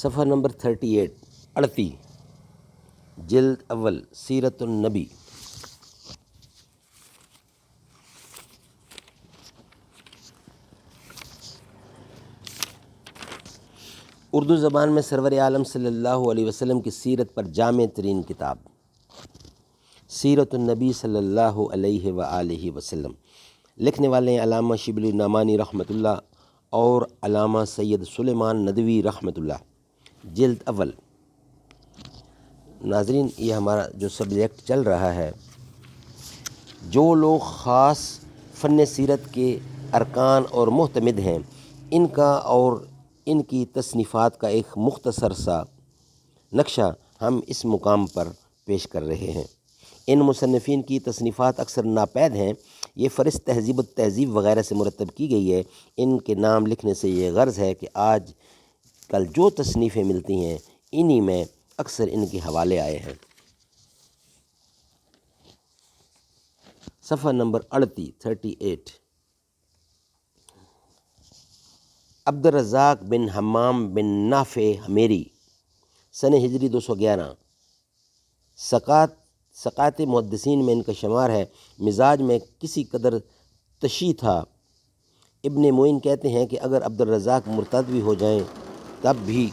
صفحہ نمبر 38 جلد اول سیرت النبی۔ اردو زبان میں سرور عالم صلی اللہ علیہ وسلم کی سیرت پر جامع ترین کتاب سیرت النبی صلی اللہ علیہ وآلہ وسلم۔ لکھنے والے ہیں علامہ شبلی النعمانی رحمۃ اللہ اور علامہ سید سلیمان ندوی رحمۃ اللہ۔ جلد اول۔ ناظرین، یہ ہمارا جو سبجیکٹ چل رہا ہے، جو لوگ خاص فن سیرت کے ارکان اور معتمد ہیں، ان کا اور ان کی تصنیفات کا ایک مختصر سا نقشہ ہم اس مقام پر پیش کر رہے ہیں۔ ان مصنفین کی تصنیفات اکثر ناپید ہیں۔ یہ فہرست تہذیب و تہذیب وغیرہ سے مرتب کی گئی ہے۔ ان کے نام لکھنے سے یہ غرض ہے کہ آج کل جو تصنیفیں ملتی ہیں، انہی میں اکثر ان کے حوالے آئے ہیں۔ صفحہ نمبر 38 عبد الرزاق بن حمام بن نافع حمیری، سن ہجری 211۔ ثقات محدثین میں ان کا شمار ہے۔ مزاج میں کسی قدر تشیع تھا۔ ابن معین کہتے ہیں کہ اگر عبد الرزاق مرتد بھی ہو جائیں تب بھی